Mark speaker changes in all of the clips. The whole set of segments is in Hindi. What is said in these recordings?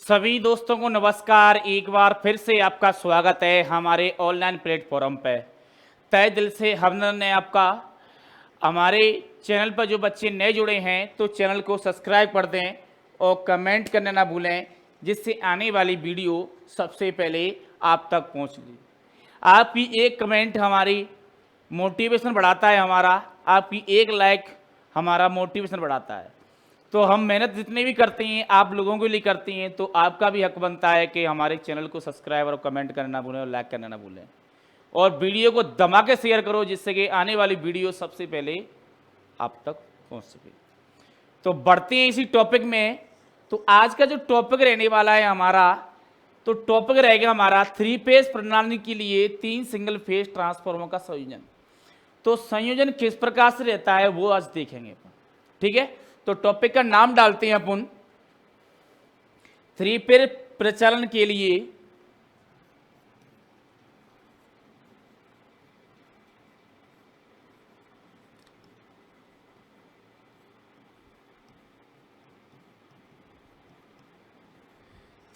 Speaker 1: सभी दोस्तों को नमस्कार। एक बार फिर से आपका स्वागत है हमारे ऑनलाइन प्लेटफॉर्म पे। तहे दिल से अभिनंदन है आपका। हमारे चैनल पर जो बच्चे नए जुड़े हैं तो चैनल को सब्सक्राइब कर दें और कमेंट करना ना भूलें, जिससे आने वाली वीडियो सबसे पहले आप तक पहुंच जाए। आपकी एक कमेंट हमारी मोटिवेशन बढ़ाता है, आपकी एक लाइक हमारा मोटिवेशन बढ़ाता है। तो हम मेहनत जितनी भी करते हैं आप लोगों के लिए करते हैं, तो आपका भी हक बनता है कि हमारे चैनल को सब्सक्राइब और कमेंट करना ना भूलें और लाइक करना ना भूलें, और वीडियो को दबा के शेयर करो, जिससे कि आने वाली वीडियो सबसे पहले आप तक पहुंच सके। तो बढ़ते हैं इसी टॉपिक में। तो आज का जो टॉपिक रहने वाला है हमारा, तो टॉपिक रहेगा हमारा 3 फेज प्रणाली के लिए 3 सिंगल फेज ट्रांसफार्मर का संयोजन। तो संयोजन किस प्रकार से रहता है वो आज देखेंगे अपन, ठीक है। तो टॉपिक का नाम डालते हैं अपन 3 फेज प्रचालन के लिए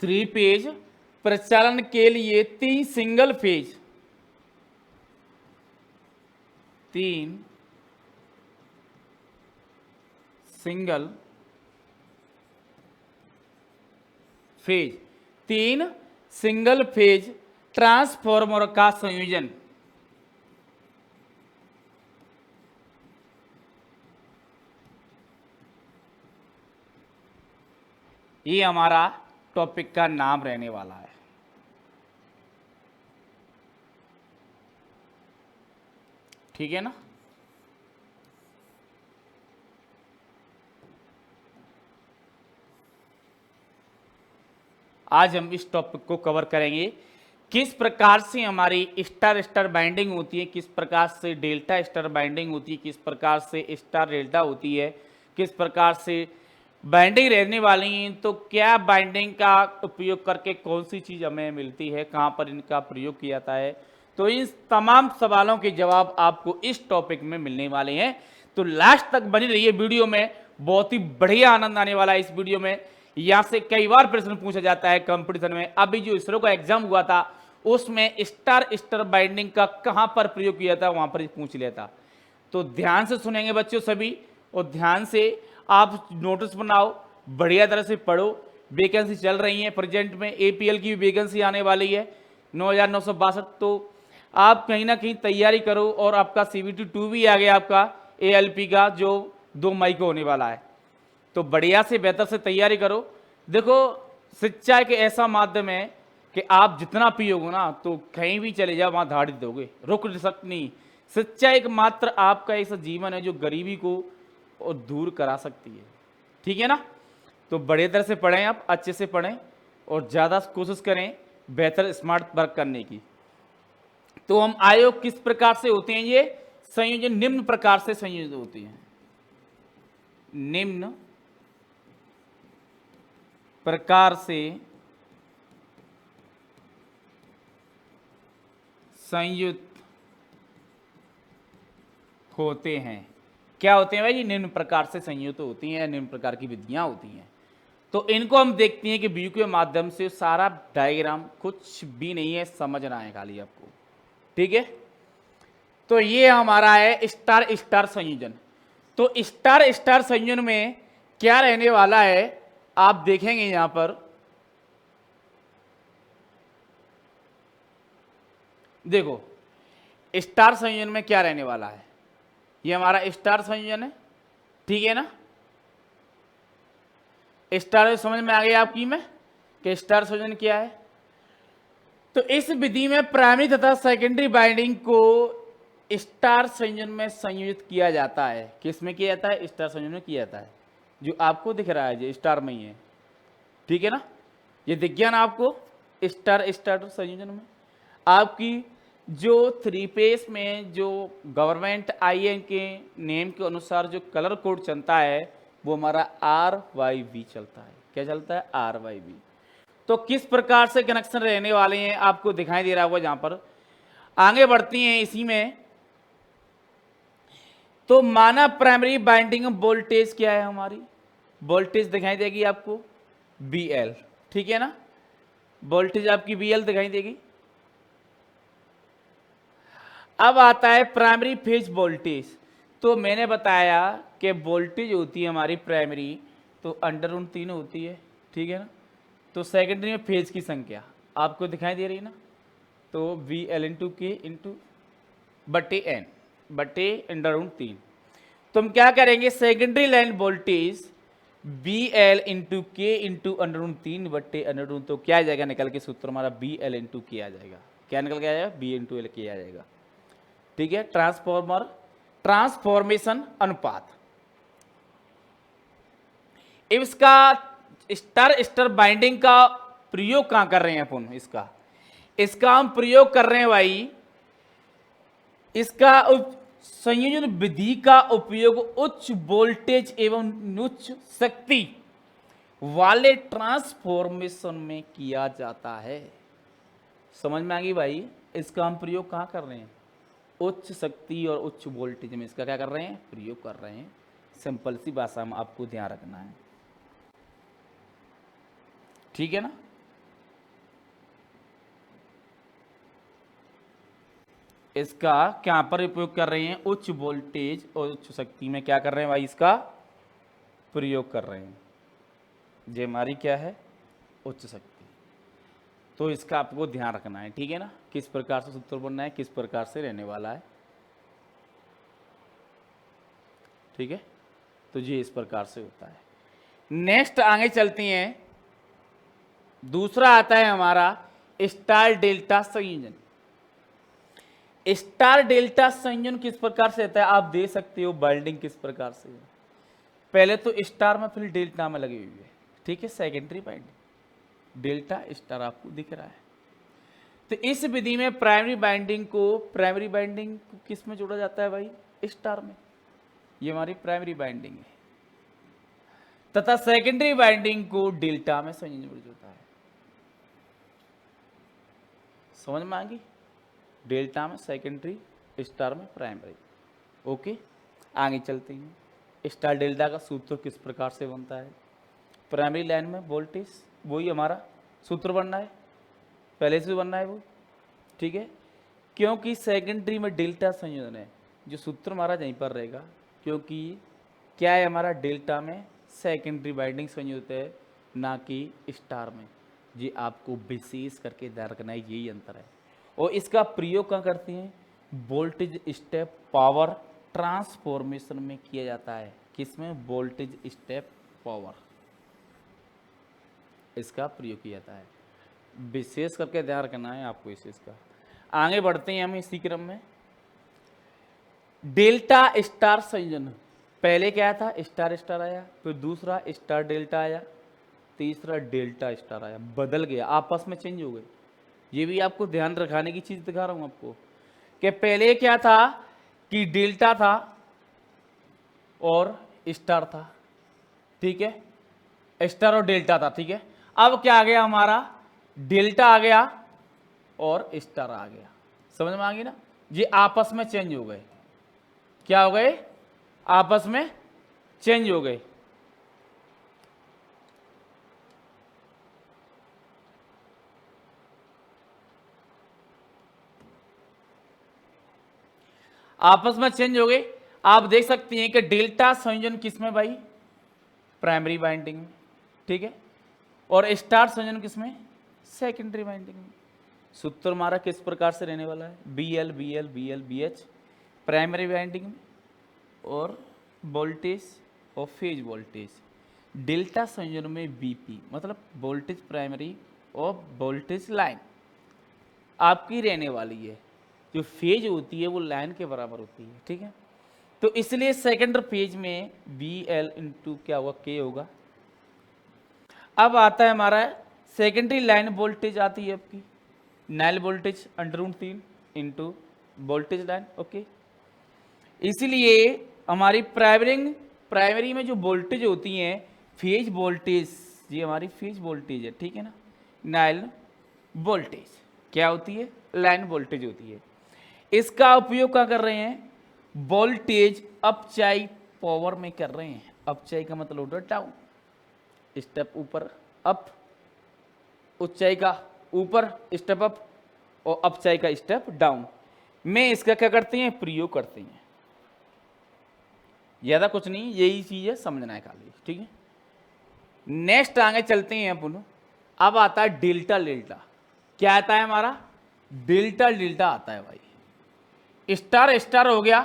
Speaker 1: 3 फेज प्रचालन के लिए 3 single phase 3 single phase 3 single phase transformer का संयोजन। ये हमारा टॉपिक का नाम रहने वाला है, ठीक है ना। आज हम इस टॉपिक को कवर करेंगे, किस प्रकार से हमारी स्टार स्टार बाइंडिंग होती है, किस प्रकार से डेल्टा स्टार बाइंडिंग होती है, किस प्रकार से स्टार डेल्टा होती है, किस प्रकार से बाइंडिंग रहने वाली है। तो क्या बाइंडिंग का उपयोग करके कौन सी चीज़ हमें मिलती है, कहाँ पर इनका प्रयोग किया जाता है। तो इन तमाम सवालों के जवाब आपको इस टॉपिक में मिलने वाले हैं। तो लास्ट तक बनी रहिए वीडियो में, बहुत ही बढ़िया आनंद आने वाला है इस वीडियो में। यहाँ से कई बार प्रश्न पूछा जाता है कंपटीशन में। अभी जो इसरो का एग्जाम हुआ था उसमें स्टार स्टार बाइंडिंग का कहाँ पर प्रयोग किया था, वहाँ पर पूछ लिया था। तो ध्यान से सुनेंगे बच्चों सभी, और ध्यान से आप नोटिस बनाओ, बढ़िया तरह से पढ़ो। वैकेंसी चल रही है प्रेजेंट में, एपीएल की भी वैकेंसी आने वाली है 9,962। तो आप कहीं ना कहीं तैयारी करो, और आपका CBT 2 भी आ गया, आपका ALP का जो 2 मई को होने वाला है। तो बढ़िया से बेहतर से तैयारी करो। देखो, शिक्षा एक ऐसा माध्यम है कि आप जितना पियोगे ना तो कहीं भी चले जाओ वहाँ धाड़ दोगे, रुक सकते नहीं। शिक्षा एक मात्र आपका ऐसा जीवन है जो गरीबी को और दूर करा सकती है, ठीक है ना। तो बड़े तरह से पढ़ें, आप अच्छे से पढ़ें और ज़्यादा कोशिश करें बेहतर स्मार्ट वर्क करने की। तो हम आयोग किस प्रकार से होते हैं, ये संयोजन निम्न प्रकार से संयोजित होते हैं। निम्न प्रकार से संयुक्त होते हैं। क्या होते हैं भाई जी? निम्न प्रकार से संयुक्त होती हैं, निम्न प्रकार की विधियां होती हैं। तो इनको हम देखते हैं कि व्यू के माध्यम से सारा डायग्राम, कुछ भी नहीं है, समझना है खाली आपको, ठीक है। तो ये हमारा है स्टार स्टार संयोजन। तो स्टार स्टार संयोजन में क्या रहने वाला है आप देखेंगे यहां पर। देखो, स्टार संयोजन में क्या रहने वाला है, ये हमारा स्टार संयोजन है, ठीक है ना। स्टार समझ में आ गया आपकी में कि स्टार संयोजन क्या है। तो इस विधि में प्राइमरी तथा सेकेंडरी बाइंडिंग को स्टार संयोजन में संयोजित किया जाता है। किस में किया जाता है? स्टार संयोजन में किया जाता है। जो आपको दिख रहा है जो स्टार में ही है, ठीक है ना, ये दिख गया ना आपको। स्टार स्टार संयोजन में आपकी जो 3 फेज में जो गवर्नमेंट IN के नेम के अनुसार जो कलर कोड चलता है वो हमारा RYB चलता है। क्या चलता है? RYB। तो किस प्रकार से कनेक्शन रहने वाले हैं आपको दिखाई दे रहा होगा जहां पर। आगे बढ़ती हैं इसी में। तो माना प्राइमरी बाइंडिंग वोल्टेज क्या है हमारी, वोल्टेज दिखाई देगी आपको BL, ठीक है ना। वोल्टेज आपकी VL दिखाई देगी। अब आता है प्राइमरी फेज वोल्टेज। तो मैंने बताया कि वोल्टेज होती है हमारी प्राइमरी तो √3 होती है, ठीक है ना। तो सेकेंडरी में फेज की संख्या आपको दिखाई दे रही है ना, तो VL इंटू के इंटू बटे N बटे √3। तो हम क्या करेंगे, secondary line voltage VL into के इंटू √3 बटे √, तो क्या आ जाएगा निकल के सूत्र हमारा VL इंटू के आ जाएगा। क्या निकल के आ जाएगा, V इंटू L के आ जाएगा, ठीक है। ट्रांसफॉर्मेशन अनुपात। इसका स्टार स्टार बाइंडिंग का प्रयोग कहां कर रहे हैं अपन, इसका हम प्रयोग कर रहे हैं भाई, इसका संयोजन विधि का उपयोग उच्च वोल्टेज एवं उच्च शक्ति वाले ट्रांसफॉर्मेशन में किया जाता है। समझ में आ गई भाई, इसका हम प्रयोग कहां कर रहे हैं, उच्च शक्ति और उच्च वोल्टेज में इसका क्या कर रहे हैं, प्रयोग कर रहे हैं। सिंपल सी भाषा में आपको ध्यान रखना है, ठीक है ना। इसका क्या पर उपयोग कर रहे हैं, उच्च वोल्टेज और उच्च शक्ति में क्या कर रहे हैं भाई, इसका प्रयोग कर रहे हैं। ये हमारी क्या है, उच्च शक्ति। तो इसका आपको ध्यान रखना है, ठीक है ना, किस प्रकार से सूत्र बनना है, किस प्रकार से रहने वाला है, ठीक है। तो ये इस प्रकार से होता है। नेक्स्ट आगे चलती हैं, दूसरा आता है हमारा स्टार डेल्टा संयोजन। स्टार डेल्टा संयोजन किस प्रकार से होता है, आप दे सकते हो बाइंडिंग किस प्रकार से है। पहले तो स्टार में फिर डेल्टा में लगी हुई है, ठीक है, सेकेंडरी बाइंडिंग, डेल्टा स्टार आपको दिख रहा है। तो इस विधि में प्राइमरी बाइंडिंग को किस में जोड़ा जाता है भाई, स्टार में, ये हमारी प्राइमरी बाइंडिंग है, तथा सेकेंडरी बाइंडिंग को डेल्टा में संयोजन होता है। समझ में आ गई, डेल्टा में सेकेंडरी, स्टार में प्राइमरी। ओके, आगे चलते हैं। स्टार डेल्टा का सूत्र किस प्रकार से बनता है, प्राइमरी लाइन में वोल्टेज वही हमारा सूत्र बनना है, पहले से बनना है वो, ठीक है। क्योंकि सेकेंडरी में डेल्टा संयोजन है, जो सूत्र हमारा यहीं पर रहेगा, क्योंकि क्या है हमारा, डेल्टा में सेकेंडरी बाइंडिंग संयोजित है, ना कि स्टार में। ये आपको विशेष करके ध्यान रखना है, यही अंतर है। और इसका प्रयोग कहाँ करते हैं, वोल्टेज स्टेप पावर ट्रांसफॉर्मेशन में किया जाता है। किसमें, वोल्टेज स्टेप पावर, इसका प्रयोग किया जाता है, विशेष करके ध्यान रखना है आपको इसका। आगे बढ़ते हैं हम इसी क्रम में। डेल्टा स्टार संयोजन, पहले क्या था, स्टार स्टार आया, फिर दूसरा स्टार डेल्टा आया, तीसरा डेल्टा स्टार आया, बदल गया, आपस में चेंज हो गए। ये भी आपको ध्यान रखाने की चीज दिखा रहा हूं आपको, कि पहले क्या था कि डेल्टा था और स्टार था, ठीक है, स्टार और डेल्टा था, ठीक है। अब क्या आ गया हमारा, डेल्टा आ गया और स्टार आ गया। समझ में आ गई ना, ये आपस में चेंज हो गए, क्या हो गए, आपस में चेंज हो गए। आपस में चेंज हो गए। आप देख सकते हैं कि डेल्टा संयोजन किसमें भाई, प्राइमरी बाइंडिंग में, ठीक है, और स्टार संयोजन किसमें, सेकेंडरी बाइंडिंग में। सूत्र हमारा किस प्रकार से रहने वाला है, BL BL BL BH primary binding में, और वोल्टेज और फेज वोल्टेज डेल्टा संयोजन में BP, मतलब वोल्टेज प्राइमरी और वोल्टेज लाइन आपकी रहने वाली है। जो फेज होती है वो लाइन के बराबर होती है, ठीक है। तो इसलिए सेकेंडरी फेज में BL इंटू क्या होगा, K होगा। अब आता है हमारा सेकेंडरी लाइन वोल्टेज आती है आपकी, Nile voltage √3 into voltage line, okay. इसीलिए हमारी प्राइमरी में जो वोल्टेज होती हैं, फेज वोल्टेज, ये हमारी फेज वोल्टेज है, ठीक है ना। नाइल वोल्टेज क्या होती है, लाइन वोल्टेज होती है। इसका उपयोग क्या कर रहे हैं, वोल्टेज अपचाई पावर में कर रहे हैं। अपचाई का मतलब होता है डाउन, स्टेप ऊपर, अप उच्चाई का ऊपर स्टेप अप और अपचाई का स्टेप डाउन में इसका क्या करते हैं, प्रयोग करते हैं। ज्यादा कुछ नहीं, यही चीज है, समझना है खाली, ठीक है। नेक्स्ट आगे चलते हैं अपन। अब आता है डेल्टा डेल्टा। क्या आता है हमारा, डेल्टा डेल्टा आता है भाई। स्टार स्टार हो गया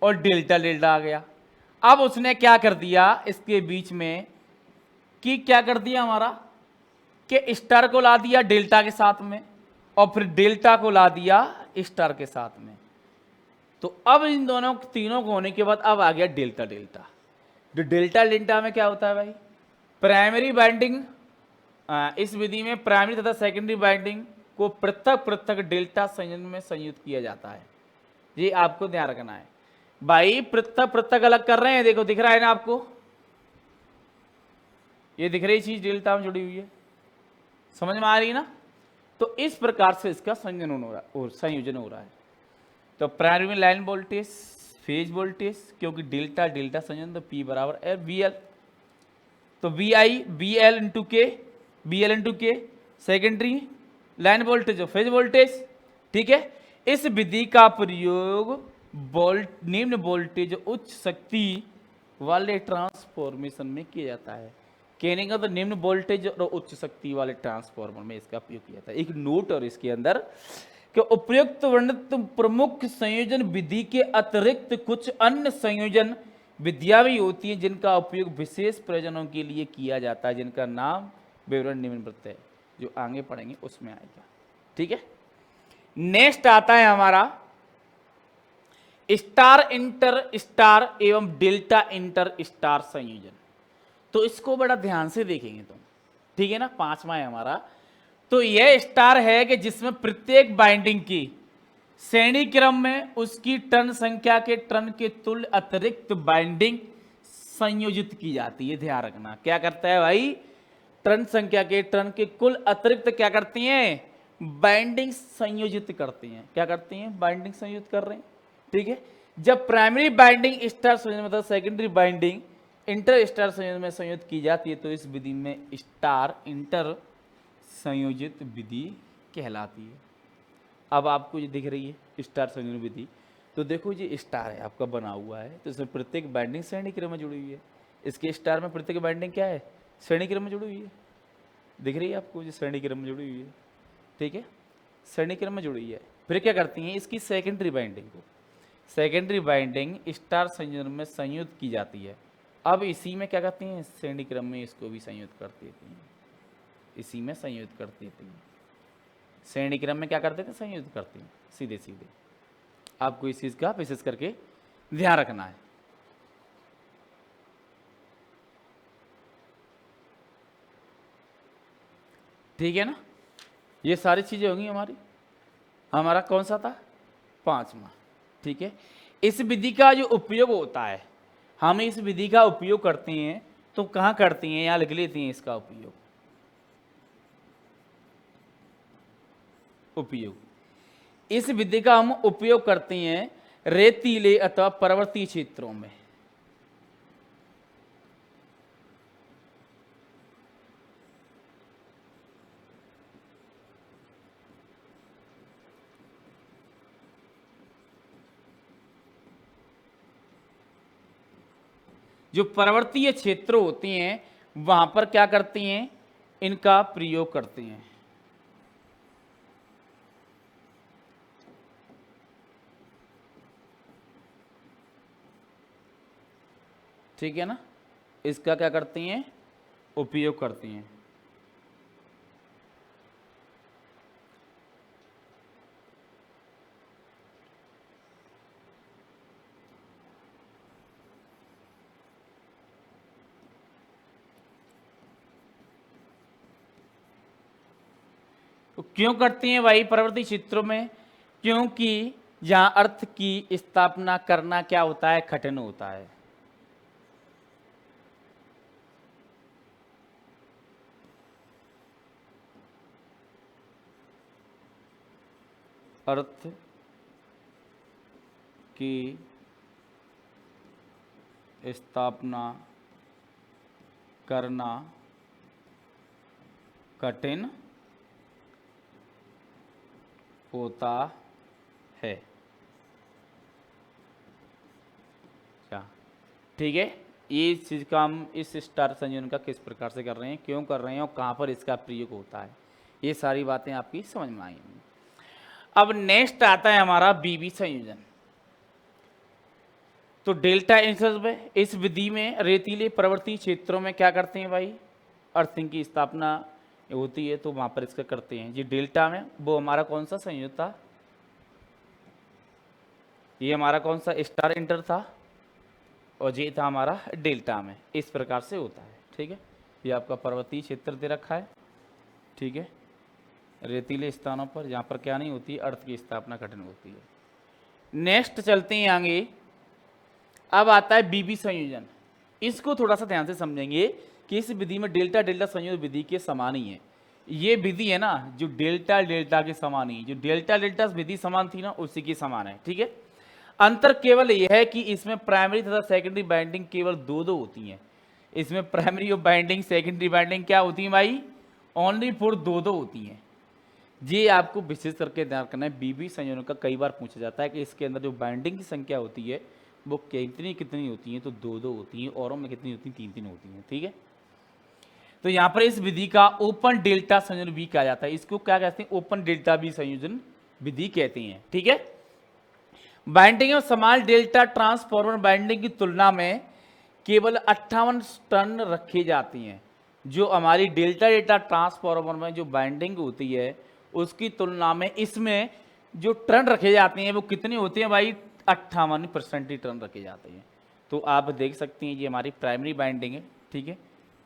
Speaker 1: और डेल्टा डेल्टा आ गया। अब उसने क्या कर दिया इसके बीच में कि क्या कर दिया हमारा कि स्टार को ला दिया डेल्टा के साथ में और फिर डेल्टा को ला दिया स्टार के साथ में। तो अब इन दोनों तीनों को होने के बाद अब आ गया डेल्टा डेल्टा। जो डेल्टा डेल्टा में क्या होता है भाई, प्राइमरी बाइंडिंग, इस विधि में प्राइमरी तथा सेकेंडरी बाइंडिंग को पृथक पृथक डेल्टा संयोजन में संयुक्त किया जाता है। ये आपको ध्यान रखना है भाई, पृथक पृथक अलग कर रहे हैं, देखो दिख रहा है ना आपको, ये दिख रही चीज डेल्टा में जुड़ी हुई है, समझ में आ रही है ना। तो इस प्रकार से इसका संयोजन हो रहा है और संयोजन हो रहा है। तो प्राइमरी में लाइन वोल्टेज, फेज वोल्टेज, क्योंकि डेल्टा डेल्टा संयोजन, तो P बराबर है VL, तो VI BL इंटू के, BL इंटू के सेकेंडरी लाइन वोल्टेज और फेज वोल्टेज, ठीक है। इस विधि का प्रयोग निम्न वोल्टेज उच्च शक्ति वाले ट्रांसफॉर्मेशन में किया जाता है। कहने का तो निम्न वोल्टेज और उच्च शक्ति वाले ट्रांसफॉर्मर में इसका उपयोग किया जाता है। एक नोट और इसके अंदर कि उपयुक्त वर्णित प्रमुख संयोजन विधि के अतिरिक्त कुछ अन्य संयोजन विधियां भी होती हैं जिनका उपयोग विशेष प्रयोजनों के लिए किया जाता है, जिनका नाम विवरण निम्नलिखित है, जो आगे पढ़ेंगे उसमें आएगा, ठीक है। नेक्स्ट आता है हमारा स्टार इंटर स्टार एवं डेल्टा इंटर स्टार संयोजन। तो इसको बड़ा ध्यान से देखेंगे तुम, ठीक है ना। पांचवा है हमारा, तो यह स्टार है कि जिसमें प्रत्येक बाइंडिंग की श्रेणी क्रम में उसकी टर्न संख्या के टर्न के तुल्य अतिरिक्त बाइंडिंग संयोजित की जाती है। ध्यान रखना क्या करता है भाई, टर्न संख्या के टर्न के कुल अतिरिक्त क्या करती हैं, बाइंडिंग संयोजित करती हैं। क्या करती हैं, बाइंडिंग संयोजित कर रहे हैं, ठीक है। जब प्राइमरी बाइंडिंग स्टार संयोजन मतलब सेकेंडरी बाइंडिंग इंटर स्टार संयोजन में संयोजित की जाती है तो इस विधि में स्टार इंटर संयोजित विधि कहलाती है। अब आपको ये दिख रही है स्टार संयोजन विधि, तो देखो ये स्टार है आपका बना हुआ है, तो इसमें प्रत्येक बाइंडिंग श्रेणी क्रम में जुड़ी हुई है। इसके स्टार में प्रत्येक बाइंडिंग क्या है, श्रेणी क्रम में जुड़ी हुई है, दिख रही है आपको, ये श्रेणी क्रम में जुड़ी हुई है, ठीक है, श्रेणी क्रम में जुड़ी हुई है। फिर क्या करती हैं, इसकी सेकेंडरी बाइंडिंग को, सेकेंडरी बाइंडिंग स्टार संयोजन में संयुक्त की जाती है। अब इसी में क्या करती हैं, श्रेणी क्रम में इसको भी संयुक्त कर देती हैं, इसी में संयुक्त कर देती हैं। श्रेणी क्रम में क्या करते थे, संयुक्त करती हैं सीधे सीधे। आपको इस चीज का विशेष करके ध्यान रखना है। ठीक है ना, ये सारी चीजें होंगी हमारी। हमारा कौन सा था, पांचवा, ठीक है। इस विधि का जो उपयोग होता है, हम इस विधि का उपयोग करते हैं तो कहाँ करते हैं, यहाँ लिख लेते हैं इसका उपयोग। इस विधि का हम उपयोग करते हैं रेतीले अथवा पर्वतीय क्षेत्रों में। जो पर्वतीय क्षेत्र होते हैं वहां पर क्या करते हैं, इनका प्रयोग करते हैं। ठीक है ना, इसका क्या करते हैं, उपयोग करते हैं। तो क्यों करते हैं भाई पर्वतीय क्षेत्रों में, क्योंकि जहां अर्थ की स्थापना करना क्या होता है, कठिन होता है। अर्थ की स्थापना करना कठिन होता है। क्या ठीक है, ये चीज का हम इस स्टार संयोजन का किस प्रकार से कर रहे हैं, क्यों कर रहे हैं और कहाँ पर इसका प्रयोग होता है, ये सारी बातें आपकी समझ में आएंगी। अब नेक्स्ट आता है हमारा बीबी संयोजन। तो डेल्टा इंसर्ट इस विधि में रेतीले प्रवृत्ति क्षेत्रों में क्या करते हैं भाई, अर्थिंग की स्थापना होती है, तो वहां पर इसका करते हैं। जी डेल्टा में वो हमारा कौन सा संयोजन था, ये हमारा कौन सा स्टार इंटर था, और ये था हमारा डेल्टा में। इस प्रकार से होता है। ठीक है, ये आपका पर्वतीय क्षेत्र दे रखा है। ठीक है, रेतीले स्थानों पर जहाँ पर क्या नहीं होती, अर्थ की स्थापना कठिन होती है। नेक्स्ट चलते हैं आगे। अब आता है बीबी संयोजन। इसको थोड़ा सा ध्यान से समझेंगे कि इस विधि में डेल्टा डेल्टा संयोजन विधि के समान ही है। ये विधि है ना जो डेल्टा डेल्टा के समान ही, जो डेल्टा डेल्टा विधि समान थी ना उसी के समान है। ठीक है, अंतर केवल यह है कि इसमें प्राइमरी तथा सेकेंडरी बाइंडिंग केवल दो दो होती हैं। इसमें प्राइमरी और बाइंडिंग सेकेंडरी बाइंडिंग क्या होती है भाई, ओनली फॉर दो दो होती हैं। ये आपको विशेष करके ध्यान रखना है। बीबी संयोजन का कई बार पूछा जाता है कि इसके अंदर जो बाइंडिंग की संख्या होती है वो कितनी कितनी होती है, तो दो दो होती हैं, औरों में कितनी होती है, तीन तीन होती हैं। ठीक है, तो यहाँ पर इस विधि का ओपन डेल्टा संयोजन भी कहा जाता है। इसको क्या कहते हैं, ओपन डेल्टा भी संयोजन विधि कहते हैं। ठीक है, बाइंडिंग में समान डेल्टा ट्रांसफॉर्मर बाइंडिंग की तुलना में केवल 58 टर्न रखी जाती हैं। जो हमारी डेल्टा डेल्टा ट्रांसफॉर्मर में जो बाइंडिंग होती है उसकी तुलना में इसमें जो टर्न रखे जाते हैं वो कितनी होती हैं भाई, 58% ही टर्न रखे जाते हैं। तो आप देख सकते हैं ये हमारी प्राइमरी बाइंडिंग है। ठीक है,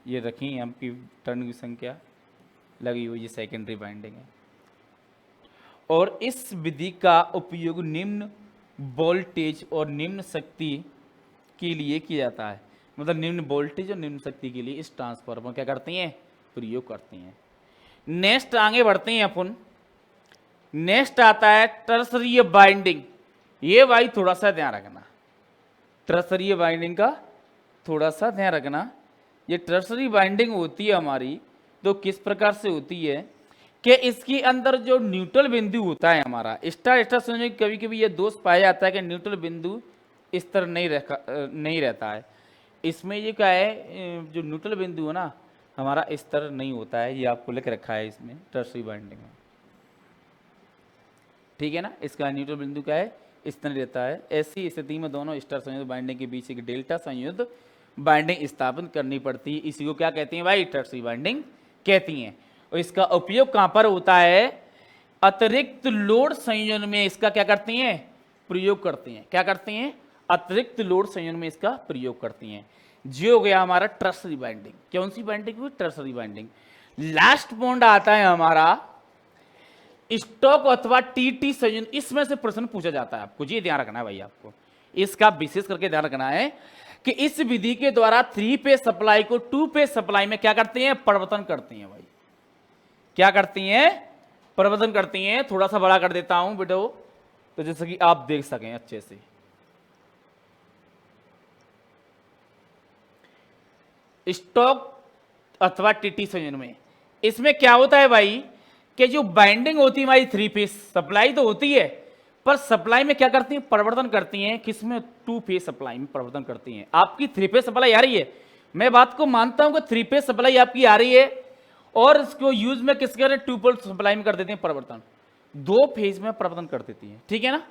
Speaker 1: ये रखी है आपकी टर्न की संख्या लगी हुई, ये सेकेंडरी बाइंडिंग है। और इस विधि का उपयोग निम्न वोल्टेज और निम्न शक्ति के लिए किया जाता है। मतलब निम्न वोल्टेज और निम्न शक्ति के लिए इस ट्रांसफार्मर क्या करते हैं, प्रयोग करते हैं। नेक्स्ट आगे बढ़ते हैं अपन। नेक्स्ट आता है टर्सरी बाइंडिंग। ये भाई थोड़ा सा ध्यान रखना, टर्सरी बाइंडिंग का थोड़ा सा ध्यान रखना। ये टर्सरी बाइंडिंग होती है हमारी, तो किस प्रकार से होती है कि इसके अंदर जो न्यूट्रल बिंदु होता है हमारा, स्टार स्टार संयोजन कभी कभी ये दोष पाया जाता है कि न्यूट्रल बिंदु इस तरह नहीं रहता है। इसमें ये क्या है, जो न्यूट्रल बिंदु है ना हमारा इस तरह नहीं होता है। ये आपको लिख रखा है इसमें टर्सरी बाइंडिंग में। ठीक है ना, इसका न्यूट्रल बिंदु क्या है, इस तरह रहता है। ऐसी स्थिति में दोनों स्टार संयुक्त बाइंडिंग के बीच एक डेल्टा संयुक्त बाइंडिंग स्थापित करनी पड़ती है। इसी को क्या कहते हैं भाई, टर्सरी बाइंडिंग कहती हैं। और इसका उपयोग कहां पर होता है, अतिरिक्त लोड संयोजन में इसका क्या करते हैं, प्रयोग करते हैं। क्या करते हैं, अतिरिक्त लोड संयोजन में इसका प्रयोग करती हैं। जो हो गया हमारा टर्सरी बाइंडिंग। कौन सी बाइंडिंग हुई, टर्सरी बाइंडिंग। लास्ट पॉइंट आता है हमारा स्टॉक अथवा टीटी संयोजन। इसमें से प्रश्न पूछा जाता है आपको, ये ध्यान रखना है भाई, आपको इसका विशेष करके ध्यान रखना है कि इस विधि के द्वारा 3 फेज सप्लाई को 2 फेज सप्लाई में क्या करते हैं, परिवर्तन करते हैं भाई। क्या करती हैं, परिवर्तन करती हैं। थोड़ा सा बड़ा कर देता हूं बेटो, तो जैसे कि आप देख सकें अच्छे से। स्टॉक अथवा टीटी संयोजन में इसमें क्या होता है भाई कि जो बाइंडिंग होती है हमारी 3 फेज सप्लाई तो होती है, पर सप्लाई में क्या करती हैं, परिवर्तन करती हैं। किसमें, 2 फेज सप्लाई में परिवर्तन करती हैं। आपकी 3 फेज सप्लाई आ रही है, मैं बात को मानता हूं कि 3 फेज सप्लाई आपकी आ रही है, और इसको यूज में किस करें, 2 पोल सप्लाई में कर देते हैं परिवर्तन, 2 फेज में परिवर्तन कर देती है। ठीक है ना,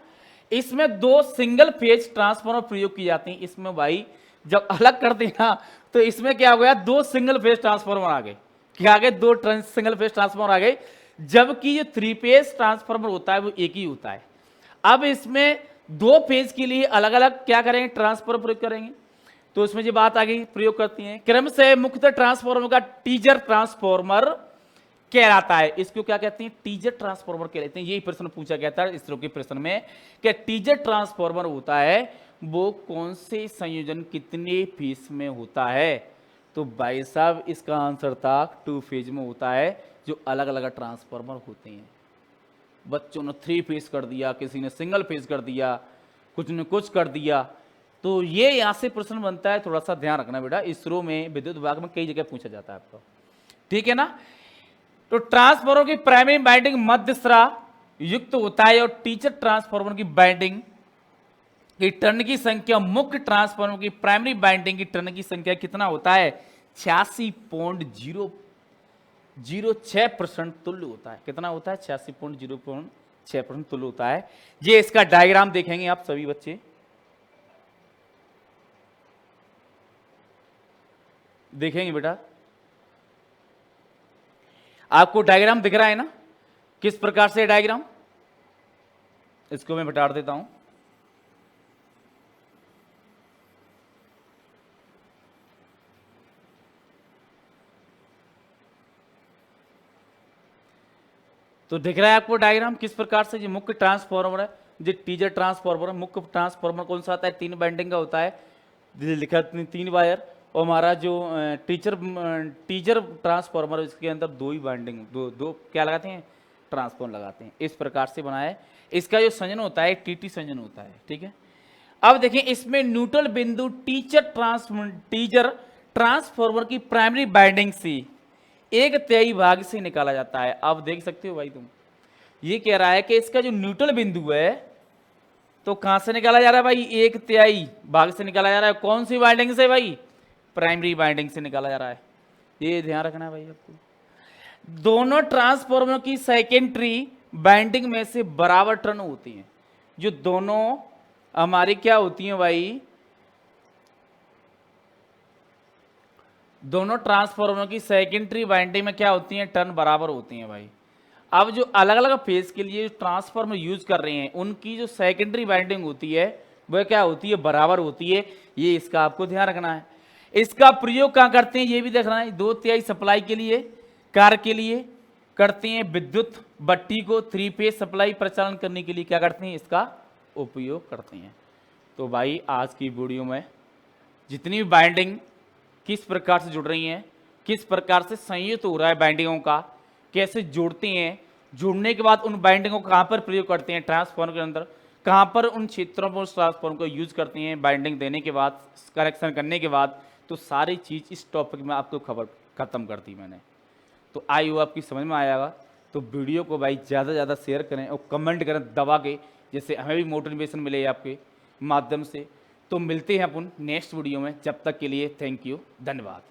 Speaker 1: इसमें 2 सिंगल फेज ट्रांसफार्मर प्रयोग की जाती है। इसमें भाई जब अलग करते हैं ना, तो इसमें क्या हो गया, 2 सिंगल फेज ट्रांसफार्मर आ गए। क्या आ गए, 2 सिंगल फेज ट्रांसफार्मर आ गए, जबकि ये 3 फेज ट्रांसफार्मर होता है वो एक ही होता है। अब इसमें 2 फेज के लिए अलग अलग क्या करेंगे, ट्रांसफार्मर प्रयोग करेंगे। तो इसमें जो बात आ गई, प्रयोग करती हैं। क्रम से मुख्य ट्रांसफार्मर का टीजर ट्रांसफार्मर कहलाता है। इसको क्या कहते हैं, टीजर ट्रांसफार्मर कहते हैं। यही प्रश्न पूछा गया था इसरो के प्रश्न में कि टीजर ट्रांसफार्मर होता है वो कौन से संयोजन कितने फेज में होता है। तो भाई साहब इसका आंसर था 2 फेज में होता है, जो अलग अलग ट्रांसफार्मर होते हैं। बच्चों ने 3 फेज कर दिया, किसी ने सिंगल फेज कर दिया, कुछ ने कुछ कर दिया। तो ये यहां से प्रश्न बनता है, थोड़ा सा ध्यान रखना बेटा। इसरो में, विद्युत विभाग में कई जगह पूछा जाता है आपको। ठीक है ना, तो ट्रांसफार्मर की प्राइमरी बाइंडिंग मध्य स्राव युक्त होता है और टीचर ट्रांसफार्मर की बाइंडिंग की टर्न की संख्या मुख्य ट्रांसफार्मर की प्राइमरी बाइंडिंग की टर्न की संख्या कितना होता है 86.006% तुल्य होता है। कितना होता है 86.006% तुल्य होता है। ये इसका डायग्राम देखेंगे आप सभी बच्चे, देखेंगे बेटा, आपको डायग्राम दिख रहा है ना किस प्रकार से डायग्राम, इसको मैं बता देता हूं। तो दिख रहा है आपको डायग्राम किस प्रकार से, ये मुख्य ट्रांसफार्मर है, जो टीजर ट्रांसफार्मर है। मुख्य ट्रांसफार्मर कौन सा आता है 3 बाइंडिंग का होता है, लिखा 3 वायर, और हमारा जो टीजर ट्रांसफार्मर इसके अंदर 2 ही बाइंडिंग, दो क्या लगाते हैं ट्रांसफार्मर लगाते हैं। इस प्रकार से बनाया है। इसका जो संयोजन होता है टीटी संयोजन होता है, ठीक है। अब देखें इसमें न्यूट्रल बिंदु टीजर ट्रांसफार्मर की प्राइमरी बाइंडिंग से 1/3 भाग से निकाला जाता है। अब देख सकते हो भाई तुम, ये कह रहा है कि इसका जो न्यूट्रल बिंदु है तो कहां से निकाला जा रहा है भाई 1/3 भाग से निकाला जा रहा है। कौन सी बाइंडिंग से भाई, प्राइमरी बाइंडिंग से निकाला जा रहा है। ये ध्यान रखना है भाई आपको। दोनों ट्रांसफार्मर की सेकेंडरी बाइंडिंग में से बराबर टर्न होती हैं। जो दोनों हमारी क्या होती हैं भाई, दोनों ट्रांसफार्मर की सेकेंडरी बाइंडिंग में क्या होती हैं, टर्न बराबर होती हैं भाई। अब जो अलग अलग फेज के लिए ट्रांसफार्मर यूज कर रहे हैं उनकी जो सेकेंडरी बाइंडिंग होती है वह क्या होती है, बराबर होती है। ये इसका आपको ध्यान रखना है। इसका प्रयोग कहां करते हैं ये भी देखना है। 2/3 सप्लाई के लिए, कार के लिए करते हैं। विद्युत भट्टी को 3 फेज सप्लाई प्रचालन करने के लिए क्या करते हैं, इसका उपयोग करते हैं। तो भाई आज की वीडियो में जितनी भी बाइंडिंग किस प्रकार से जुड़ रही हैं, किस प्रकार से संयुक्त हो रहा है बाइंडिंगों का, कैसे जोड़ते हैं, जुड़ने के बाद उन बाइंडिंगों को कहाँ पर प्रयोग करते हैं ट्रांसफार्मर के अंदर, कहाँ पर उन क्षेत्रों पर उस ट्रांसफार्मर को यूज करते हैं बाइंडिंग देने के बाद, करेक्शन करने के बाद, तो सारी चीज़ इस टॉपिक में आपको खबर खत्म कर दी मैंने। तो आई हो आपकी समझ में आएगा। तो वीडियो को भाई ज़्यादा से ज़्यादा शेयर करें और कमेंट करें दबा के, जैसे हमें भी मोटिवेशन मिले आपके माध्यम से। तो मिलते हैं अपन नेक्स्ट वीडियो में, जब तक के लिए थैंक यू, धन्यवाद।